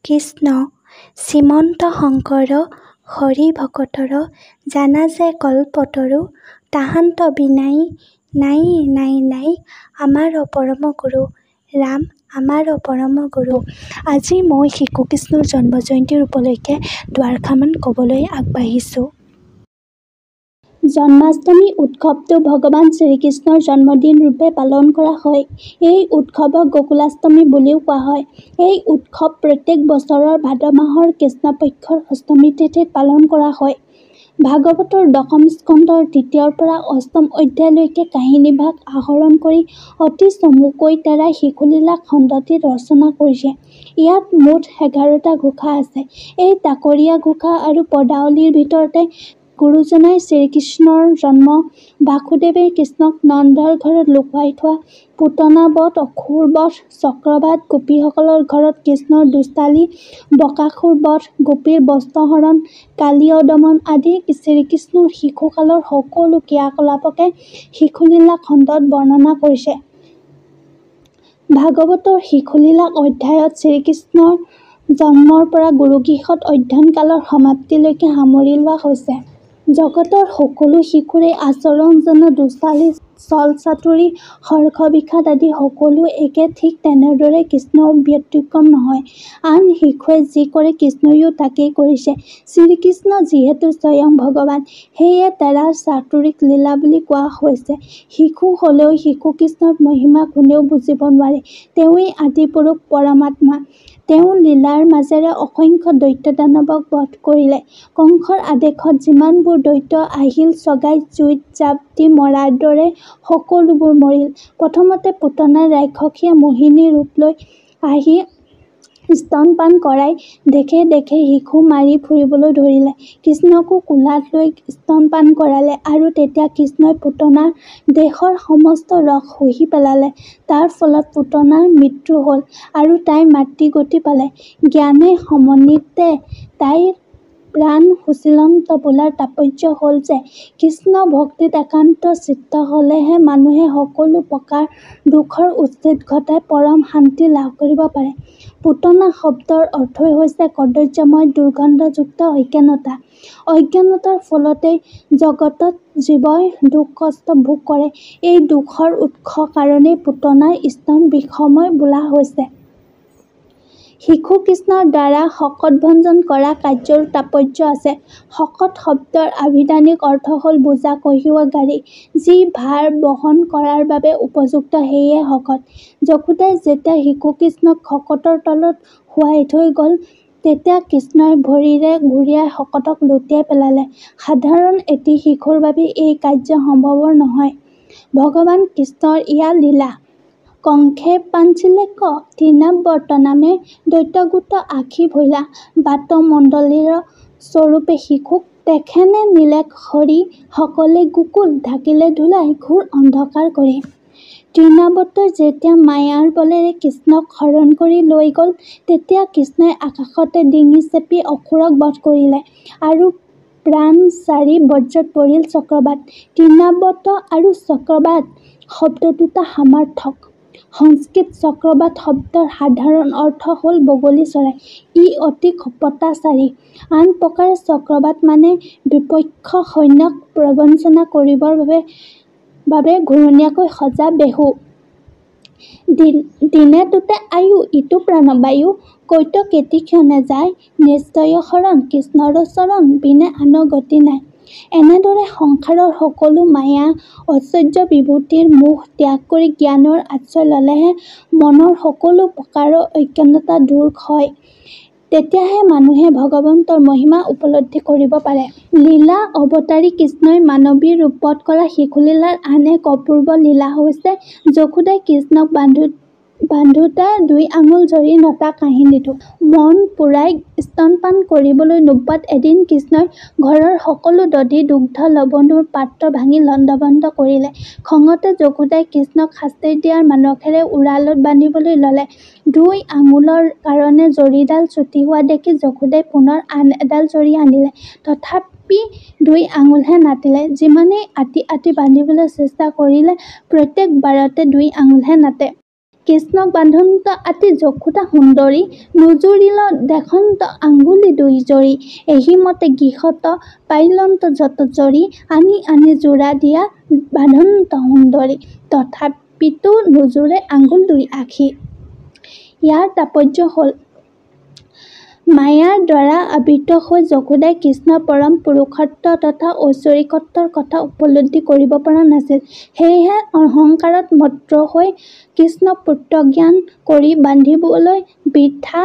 কৃষ্ণ শ্ৰীমন্ত শংকৰ হৰি ভকতৰ জানা যে কল্পতৰু তাহান্ত বিনাই নাই নাই নাই আমাৰ পৰম গুৰু ৰাম আমাৰ পৰম গুৰু। আজি মই শিশু কৃষ্ণৰ জন্ম জয়ন্তীৰ উপলক্ষে দুআষাৰমান ক'বলৈ আগবাঢ়িছোঁ। জন্মাষ্টমী উৎসৱটো ভগৱান শ্ৰীকৃষ্ণৰ জন্মদিন ৰূপে পালন কৰা হয়। এই উৎসৱক গোকুলাষ্টমী বুলিও কোৱা হয়। এই উৎসৱ প্ৰত্যেক বছৰৰ ভাদ মাহৰ কৃষ্ণপক্ষৰ অষ্টমী তিথিত পালন কৰা হয়। ভাগৱতৰ দশম স্কন্ধৰ ৩ৰ পৰা ৮ম অধ্যায়লৈকে কাহিনীভাগ আহৰণ কৰি অতি চমুকৈ তেৰাই শিশুলীলা খণ্ডটি ৰচনা কৰিছে। ইয়াত মুঠ ১১টা ঘোষা আছে। এই তাকৰীয়া ঘোষা আৰু পদাৱলীৰ ভিতৰতে গুৰুজনাই শ্ৰীকৃষ্ণৰ জন্ম, বাসুদেৱে কৃষ্ণক নন্দৰ ঘৰত লুকুৱাই থোৱা, পুতনা বধ, অসুৰ বধ, চক্ৰবাদ, গোপীসকলৰ ঘৰত কৃষ্ণৰ দুষ্টালি, বকাসুৰ বধ, গোপীৰ বস্ত্ৰহৰণ, কালীয় দমন আদি শ্ৰীকৃষ্ণৰ শিশুকালৰ সকলো ক্ৰিয়াকলাপকে শিশুলীলা খণ্ডত বৰ্ণনা কৰিছে। ভাগৱতৰ শিশুলীলা অধ্যায়ত শ্ৰীকৃষ্ণৰ জন্মৰ পৰা গুৰুগৃহত অধ্যয়ন কালৰ সমাপ্তিলৈকে সামৰি লোৱা হৈছে। জগতৰ সকলো শিশুৰে আচৰণ যেনে দুষ্টালি, ছল চাতুৰি, হৰ্ষ বিষাদ আদি সকলো একে, ঠিক তেনেদৰে কৃষ্ণও ব্যতিক্ৰম নহয়। আন শিশুৱে যি কৰে কৃষ্ণইও তাকেই কৰিছে। শ্ৰীকৃষ্ণ যিহেতু স্বয়ং ভগৱান, সেয়ে তেৰা চাতুৰিক লীলা বুলি কোৱা হৈছে। শিশু হ'লেও শিশু কৃষ্ণৰ মহিমা কোনেও বুজিব নোৱাৰে। তেওঁৱেই আদিপুৰুষ পৰমাত্মা। তেওঁ লীলাৰ মাজেৰে অসংখ্য দৈত্য দানৱক বধ কৰিলে। কংসৰ আদেশত যিমানবোৰ দৈত্য আহিল চগাই জুইত জাপ দি মৰাৰ দৰে সকলোবোৰ মৰিল। প্ৰথমতে পুতনাই ৰাক্ষসীয়ে মোহিনী ৰূপ লৈ আহি স্তনপান কৰাই দেশে দেশে শিশু মাৰি ফুৰিবলৈ ধৰিলে। কৃষ্ণকো কোলাত লৈ স্তনপান কৰালে আৰু তেতিয়া কৃষ্ণই পুতনাৰ দেহৰ সমস্ত ৰস শুহি পেলালে। তাৰ ফলত পুতনাৰ মৃত্যু হ'ল আৰু তাই মাতৃগতি পালে। জ্ঞানে সমন্বিতে তাইৰ প্ৰাণ সুচিলন্ত বোলাৰ তাৎপৰ্য হ'ল যে কৃষ্ণ ভক্তিত একান্ত চিত্ত হ'লেহে মানুহে সকলো প্ৰকাৰ দুখৰ উচ্ছেদ ঘটাই পৰম শান্তি লাভ কৰিব পাৰে। পুতনা শব্দৰ অৰ্থই হৈছে কদৰ্যময় দুৰ্গন্ধযুক্ত অজ্ঞানতা। অজ্ঞানতাৰ ফলতেই জগতত জীৱই দুখ কষ্ট ভোগ কৰে। এই দুখৰ উৎস কাৰণেই পুতনাৰ স্তন বিষময় বোলা হৈছে। শিশু কৃষ্ণৰ দ্বাৰা শকত ভঞ্জন কৰা কাৰ্যৰো তাৎপৰ্য আছে। শকত শব্দৰ আভিধানিক অৰ্থ হ'ল বোজা কঢ়িওৱা গাড়ী। যি ভাৰ বহন কৰাৰ বাবে উপযুক্ত সেয়ে শকত। যশোদাই যেতিয়া শিশু কৃষ্ণক শকতৰ তলত শুৱাই থৈ গ'ল, তেতিয়া কৃষ্ণই ভৰিৰে ঘূৰিয়াই শকতক লুটিয়াই পেলালে। সাধাৰণ এটি শিশুৰ বাবে এই কাৰ্য সম্ভৱৰ নহয়। ভগৱান কৃষ্ণৰ ইয়া লীলা। কংসে পাঞ্চিলে ক তৃণাৱৰ্ত নামে দৈত্যগোট আখি ভৈলা বাট মণ্ডলীৰ স্বৰূপে শিশুক তেখেনে নিলে হৰি সকলে গোকুল ঢাকিলে ধূলাই ঘোৰ অন্ধকাৰ কৰি। তৃণাৱৰ্তই যেতিয়া মায়াৰ বলেৰে কৃষ্ণক হৰণ কৰি লৈ গ'ল, তেতিয়া কৃষ্ণই আকাশতে ডিঙি চেপি অসুৰক বধ কৰিলে আৰু প্ৰাণ চাৰি বজ্ৰত পৰিল চক্ৰবাদ। তৃণাৱৰ্ত আৰু চক্ৰবাদ শব্দ দুটা সমাৰ্থক। সংস্কৃত চক্ৰবাদ শব্দৰ সাধাৰণ অৰ্থ হ'ল বগলী চৰাই। ই অতি কপটাচাৰী। আন প্ৰকাৰে চক্ৰবাদ মানে বিপক্ষ সৈন্যক প্ৰবঞ্চনা কৰিবৰ বাবে ঘূৰণীয়াকৈ সজা বেহু। দিনে তোতে আয়ু ইটো প্ৰাণ বায়ু কৈত কেতি ক্ষণে যায় নিশ্চয় শৰণ কৃষ্ণৰ চৰণ বিনে আন গতি নাই। এনেদৰে সংসাৰৰ সকলো মায়া ঐশ্বৰ্য বিভূতিৰ মোহ ত্যাগ কৰি জ্ঞানৰ আশ্ৰয় ল'লেহে মনৰ সকলো প্ৰকাৰৰ অজ্ঞানতা দূৰ হয়। তেতিয়াহে মানুহে ভগৱন্তৰ মহিমা উপলব্ধি কৰিব পাৰে। লীলা অৱতাৰী কৃষ্ণই মানৱী ৰূপত কৰা শিশুলীলাৰ আন এক অপূৰ্ব লীলা হৈছে যশোদাই কৃষ্ণক বান্ধোতা ২ আঙুল জৰি নতা কাহিনীটো। মন পূৰাই স্তনপান কৰিবলৈ নোপোৱাত এদিন কৃষ্ণই ঘৰৰ সকলো দধি দুগ্ধ লৱণৰ পাত্ৰ ভাঙি লণ্ডভণ্ড কৰিলে। খঙতে যশোদাই কৃষ্ণক শাস্তি দিয়াৰ মানসেৰে উৰালত বান্ধিবলৈ ল'লে। ২ আঙুলৰ কাৰণে জৰিডাল ছুটি হোৱা দেখি যশোদাই পুনৰ আন এডাল জৰি আনিলে। তথাপি ২ আঙুলহে নাটিলে। যিমানেই আঁতি আঁতি বান্ধিবলৈ চেষ্টা কৰিলে প্ৰত্যেক বাৰতে ২ আঙুলহে নাটে। কৃষ্ণক বান্ধন্ত আতি যশোদা সুন্দৰী নুজুৰিল দেখন্ত আঙ্গুলি দুই জৰি এহিমতে গৃহত পাইলন্ত যত জৰি আনি আনি যোৰা দিয়া বান্ধন্ত সুন্দৰী তথাপিতো নুজুৰে আঙ্গুল দুই আখি। ইয়াৰ তাৎপৰ্য হ'ল মায়াৰ দ্বাৰা আবৃত হৈ যশোদাই কৃষ্ণৰ পৰম পুৰুষত্ব তথা ঐশ্বৰিকত্বৰ কথা উপলব্ধি কৰিব পৰা নাছিল। সেয়েহে অহংকাৰত মত্ত হৈ কৃষ্ণক পুত্ৰজ্ঞান কৰি বান্ধিবলৈ বৃথা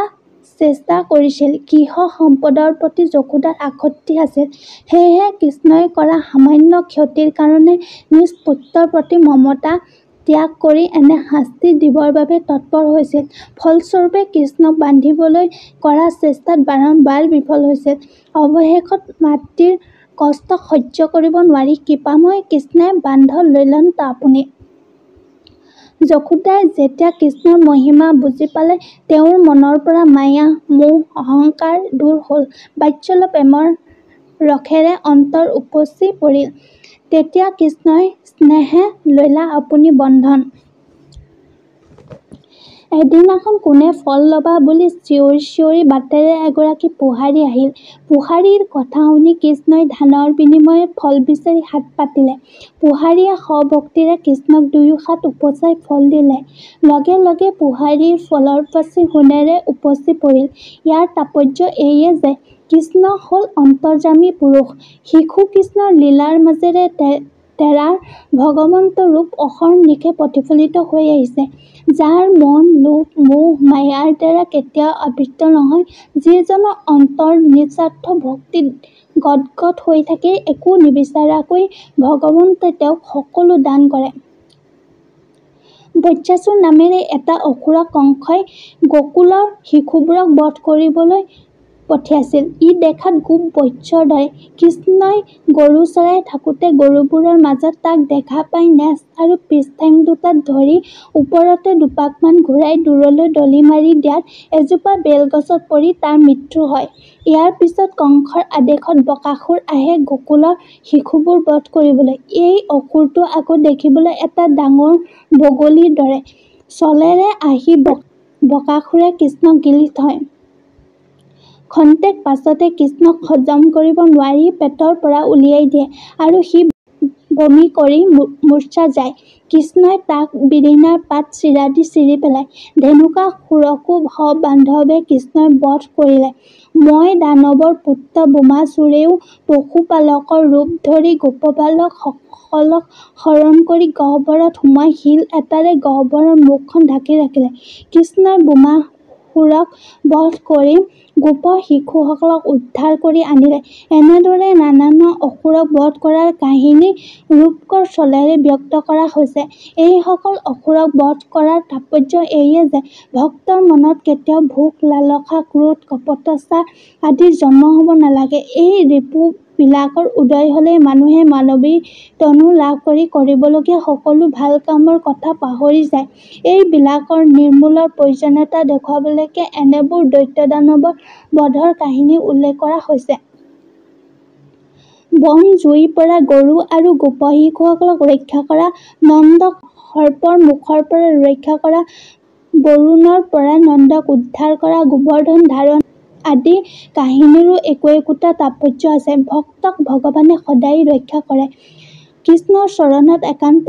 চেষ্টা কৰিছিল। গৃহ সম্পদৰ প্ৰতি যশোদাৰ আসক্তি আছিল। সেয়েহে কৃষ্ণই কৰা সামান্য ক্ষতিৰ কাৰণে নিজ পুত্ৰৰ প্ৰতি মমতা ত্যাগ কৰি এনে শাস্তি দিবৰ বাবে তৎপৰ হৈছিল। ফলস্বৰূপে কৃষ্ণক বান্ধিবলৈ কৰা চেষ্টাত বাৰম্বাৰ বিফল হৈছিল। অৱশেষত মাতৃৰ কষ্ট সহ্য কৰিব নোৱাৰি কৃপাময় কৃষ্ণে বান্ধ ললেন্ত আপুনি। যশোদাই যেতিয়া কৃষ্ণৰ মহিমা বুজি পালে তেওঁৰ মনৰ পৰা মায়া মোহ অহংকাৰ দূৰ হ'ল বাৎসল্য প্ৰেমৰ ৰসেৰে অন্তৰ উপচি পৰিল। তেতিয়া কৃষ্ণই স্নেহে ললা আপুনি বন্ধন। এদিনাখন কোনে ফল লবা বুলি চিঞৰি চিঞৰি বাটেৰে এগৰাকী পোহাৰী আহিল। পোহাৰীৰ কথা শুনি কৃষ্ণই ধানৰ বিনিময়ত ফল বিচাৰি হাত পাতিলে। পোহাৰীয়ে সভক্তিৰে কৃষ্ণক দুয়ো হাত উপচাই ফল দিলে। লগে লগে পোহাৰীৰ ফলৰ পাছি সোণেৰে উপচি পৰিল। ইয়াৰ তাৎপৰ্য এইয়ে যে কৃষ্ণ হ'ল অন্তৰ্যামী পুৰুষ। শিশু কৃষ্ণৰ লীলাৰ মাজেৰে তেৰাৰ ভগৱন্ত ৰূপ অহৰ্নিশে প্ৰতিফলিত হৈ আহিছে। যাৰ মন লোভ মোহ মায়াৰ দ্বাৰা কেতিয়াও আবৃত নহয়, যিজনৰ অন্তৰ নিস্বাৰ্থ ভক্তিত গদগদ হৈ থাকে, একো নিবিচাৰাকৈ ভগৱন্তই তেওঁক সকলো দান কৰে। বৎসাসুৰ নামেৰে এটা অসুৰক কংসই গোকুলৰ শিশুবোৰক বধ কৰিবলৈ পঠিয়াইছিল। ই দেখাত গোপ বৎসৰ দৰে। কৃষ্ণই গৰু চৰাই থাকোঁতে গৰুবোৰৰ মাজত তাক দেখা পাই নেজ আৰু পিছ ঠেং দুটাত ধৰি ওপৰতে দুপাকমান ঘূৰাই দূৰলৈ দলি মাৰি দিয়াত এজোপা বেলগছত পৰি তাৰ মৃত্যু হয়। ইয়াৰ পিছত কংসৰ আদেশত বকাসুৰ আহে গোকুলৰ শিশুবোৰ বধ কৰিবলৈ। এই অসুৰটো আকৌ দেখিবলৈ এটা ডাঙৰ বগলীৰ দৰে। চলেৰে আহি বকাসুৰে কৃষ্ণক গিলি থয়। খন্তেক পাছতে কৃষ্ণক হজম কৰিব নোৱাৰি পেটৰ পৰা উলিয়াই দিয়ে আৰু সি বমি কৰি মূৰ্ছা যায়। কৃষ্ণই তাক বিৰিণাৰ পাত চিৰাদি চিৰি পেলায়। ধেনুকাসুৰকো সবান্ধৱে কৃষ্ণই বধ কৰিলে। মই দানৱৰ পুত্ৰ বোমাসুৰেও পশুপালকৰ ৰূপ ধৰি গোপবালক সকলক হৰণ কৰি গহ্বৰত সুমাই শিল এটাৰে গহ্বৰৰ মুখখন ঢাকি ৰাখিলে। কৃষ্ণই বোমাসুৰক বধ কৰি গোপ শিশুসকলক উদ্ধাৰ কৰি আনিলে। এনেদৰে নানা অসুৰক বধ কৰাৰ কাহিনী ৰূপকৰ চলেৰে ব্যক্ত কৰা হৈছে। এইসকল অসুৰক বধ কৰাৰ তাৎপৰ্য এইয়ে যে ভক্তৰ মনত কেতিয়াও ভোগ লালসা ক্ৰোধ কপটতা আদিৰ জন্ম হ'ব নালাগে। এই ৰিপুবিলাকৰ উদয় হ'লেই মানুহে মানৱী তনু লাভ কৰি কৰিবলগীয়া সকলো ভাল কামৰ কথা পাহৰি যায়। এইবিলাকৰ নিৰ্মূলৰ প্ৰয়োজনীয়তা দেখুৱাবলৈকে এনেবোৰ দৈত্য দানৱৰ বধৰ কাহিনী উল্লেখ কৰা হৈছে। বন জুইৰ পৰা গৰু আৰু গোপ শিশুসকলক ৰক্ষা কৰা, নন্দক সৰ্পৰ মুখৰ পৰা ৰক্ষা কৰা, বৰুণৰ পৰা নন্দক উদ্ধাৰ কৰা, গোবৰ্ধন ধাৰণ আদি কাহিনীৰো একো একোটা তাৎপৰ্য আছে। ভক্তক ভগৱানে সদায় ৰক্ষা কৰে। কৃষ্ণৰ চৰণত একান্ত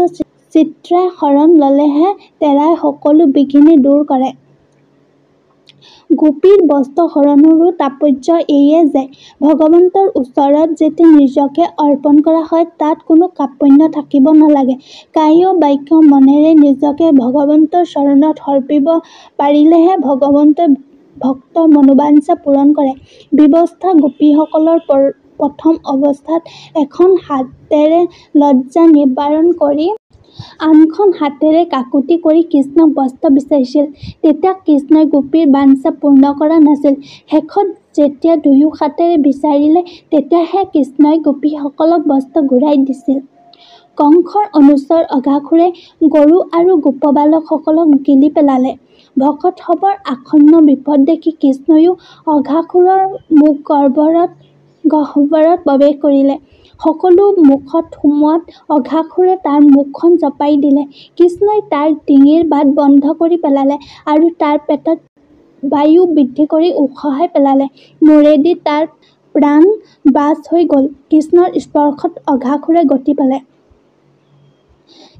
চিত্ৰে শৰণ ললেহে তেৰাই সকলো বিঘিনি দূৰ কৰে। গোপীৰ বস্ত্ৰ হৰণৰো তাৎপৰ্য এইয়ে যে ভগৱন্তৰ ওচৰত যেতিয়া নিজকে অৰ্পণ কৰা হয় তাত কোনো কাৰ্পণ্য থাকিব নালাগে। কায় বাক্য মনেৰে নিজকে ভগৱন্তৰ চৰণত সৰ্পিব পাৰিলেহে ভগৱন্তই ভক্তৰ মনোবাঞ্ছা পূৰণ কৰে। বিৱস্ত্ৰা গোপীসকলৰ প্ৰথম অৱস্থাত এখন হাতেৰে লজ্জা নিবাৰণ কৰি আনখন হাতেৰে কাকুতি কৰি কৃষ্ণক বস্ত্ৰ বিচাৰিছিল। তেতিয়া কৃষ্ণই গোপীৰ বাঞ্ছা পূৰ্ণ কৰা নাছিল। শেষত যেতিয়া দুয়ো হাতেৰে বিচাৰিলে তেতিয়াহে কৃষ্ণই গোপীসকলক বস্ত্ৰ ঘূৰাই দিছিল। কংসৰ অনুচৰ অঘাসুৰে গৰু আৰু গোপবালকসকলক গিলি পেলালে। ভকতসৱৰ আসন্ন বিপদ দেখি কৃষ্ণইও অঘাসুৰৰ মুখ গহ্বৰত প্ৰৱেশ কৰিলে। সকলো মুখত সোমোৱাত অঘাসুৰে তাৰ মুখখন জপাই দিলে। কৃষ্ণই তাৰ ডিঙিৰ বাট বন্ধ কৰি পেলালে আৰু তাৰ পেটত বায়ু বৃদ্ধি কৰি উশাহাই পেলালে। মূৰেদি তাৰ প্ৰাণ বাজ হৈ গ'ল। কৃষ্ণৰ স্পৰ্শত অঘাসুৰে গতি পালে।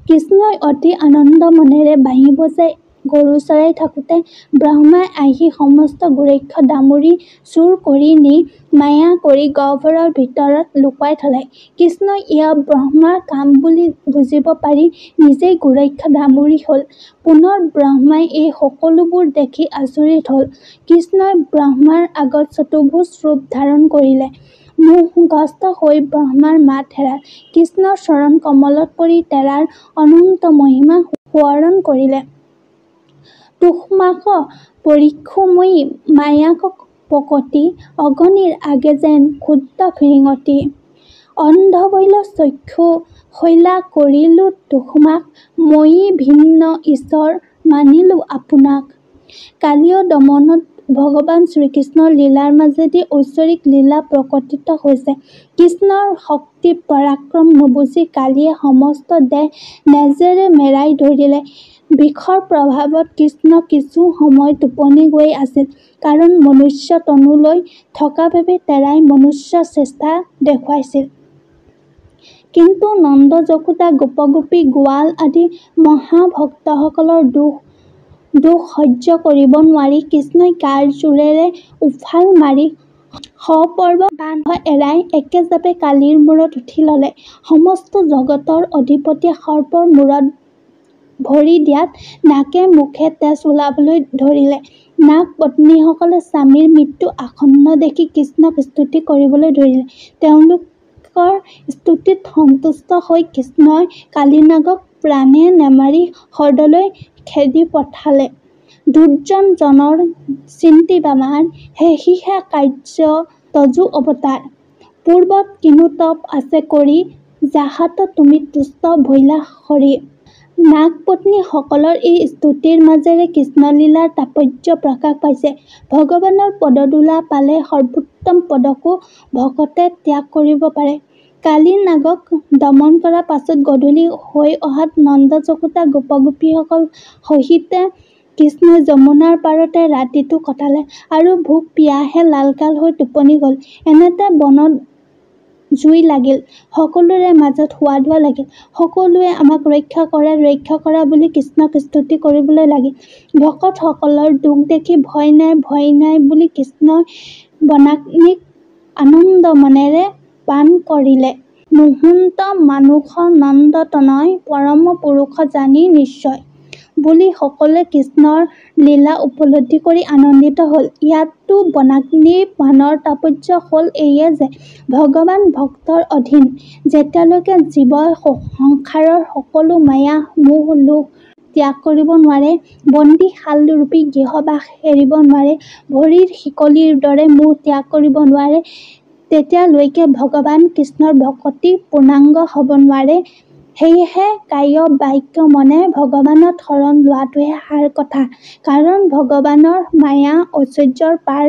কৃষ্ণই অতি আনন্দ মনেৰে বাঁহী বজাই গৰু চৰাই থাকোঁতে ব্ৰহ্মাই আহি সমস্ত গোৰক্ষ ডামুৰি চুৰ কৰি নি মায়া কৰি গহ্বৰৰ ভিতৰত লুকুৱাই থলে। কৃষ্ণই এয়া ব্ৰহ্মাৰ কাম বুলি বুজিব পাৰি নিজেই গোৰক্ষ ডামুৰি হ'ল। পুনৰ ব্ৰহ্মাই এই সকলোবোৰ দেখি আচৰিত হ'ল। কৃষ্ণই ব্ৰহ্মাৰ আগত চতুৰ্ভুজ ৰূপ ধাৰণ কৰিলে। মোহগ্ৰস্ত হৈ ব্ৰহ্মাৰ মাত হেৰাল। কৃষ্ণৰ চৰণ কমলত পৰি তেৰাৰ অনন্ত মহিমা সোৱৰণ কৰিলে। তোষমাক পৰীক্ষুময়ী মায়াক পকতি অগণিৰ আগে যেন ক্ষুদ্ৰ ফিৰিঙতি। অন্ধবৈল চক্ষু শৈলা কৰিলো তোষমাক ময়ি ভিন্ন ঈশ্বৰ মানিলো আপোনাক। কালীয় দমনত ভগৱান শ্ৰীকৃষ্ণৰ লীলাৰ মাজেদি ঐশ্বৰিক লীলা প্ৰকটিত হৈছে। কৃষ্ণৰ শক্তি পৰাক্ৰম নুবুজি কালীয়ে সমস্ত দেহ নেজেৰে মেৰাই ধৰিলে। বিষৰ প্ৰভাৱত কৃষ্ণ কিছু সময় টোপনি গৈ আছিল। কাৰণ মনুষ্য তনু লৈ থকা বাবে তেৰাই মনুষ্য চেষ্টা দেখুৱাইছিল। কিন্তু নন্দ যশোদা গোপগোপী গোৱাল আদি মহাভক্তসকলৰ দুখ সহ্য কৰিব নোৱাৰি কৃষ্ণই গাৰ জোৰেৰে উফাল মাৰি সপৰ্ব বান্ধ এৰাই একেজাপে কালীৰ মূৰত উঠি ললে। সমস্ত জগতৰ অধিপতিয়ে সৰ্পৰ মূৰত ভৰি দিয়াত নাকে মুখে তেজ ওলাবলৈ ধৰিলে। নাগ পত্নীসকলে স্বামীৰ মৃত্যু আসন্ন দেখি কৃষ্ণক স্তুতি কৰিবলৈ ধৰিলে। তেওঁলোকৰ স্তুতিত সন্তুষ্ট হৈ কৃষ্ণই কালীনাগক প্ৰাণে নেমাৰি হ্ৰদলৈ খেদি পঠালে। দুৰ্জন জনৰ চিন্তিবামাৰ সেহিহে কাৰ্য তজো অৱতাৰ। পূৰ্বত কিনো তপ আছে কৰি যাহাত তুমি তুষ্ট ভৈলা সৰি। নাগপত্নীসকলৰ এই স্তুতিৰ মাজেৰে কৃষ্ণলীলাৰ তাৎপৰ্য প্ৰকাশ পাইছে। ভগৱানৰ পদধূলা পালে সৰ্বোত্তম পদকো ভকতে ত্যাগ কৰিব পাৰে। কালী নাগক দমন কৰাৰ পাছত গধূলি হৈ অহাত নন্দ যশোদা গোপগোপীসকল সহিতে কৃষ্ণই যমুনাৰ পাৰতে ৰাতিটো কটালে আৰু ভোক পিয়াহে লালকাল হৈ টোপনি গল। এনেতে বনত জুই লাগিল। সকলোৰে মাজত হোৱা ধোৱা লাগিল। সকলোৱে আমাক ৰক্ষা কৰা বুলি কৃষ্ণক স্তুতি কৰিবলৈ লাগিল। ভকতসকলৰ দুখ দেখি ভয় নাই বুলি কৃষ্ণই বনাগ্নিক আনন্দ মনেৰে পান কৰিলে। নোহোন্ত মানুষ নন্দতনয় পৰম পুৰুষ জানি নিশ্চয় বুলি সকলোৱে কৃষ্ণৰ লীলা উপলব্ধি কৰি আনন্দিত হ'ল। ইয়াতো বনাগ্নিৰ পানৰ তাৎপৰ্য হ'ল এইয়ে যে ভগৱান ভক্তৰ অধীন। যেতিয়ালৈকে জীৱই সংসাৰৰ সকলো মায়া মোহ লোভ ত্যাগ কৰিব নোৱাৰে, বন্দীশালৰূপী গৃহবাস এৰিব নোৱাৰে, ভৰিৰ শিকলিৰ দৰে মোহ ত্যাগ কৰিব নোৱাৰে, তেতিয়ালৈকে ভগৱান কৃষ্ণৰ ভকতি পূৰ্ণাংগ হ'ব নোৱাৰে। সেয়েহে কায় বাক্য মনে ভগৱানত শৰণ লোৱাটোহে সাৰ কথা। কাৰণ ভগৱানৰ মায়া ঐশ্বৰ্যৰ পাৰ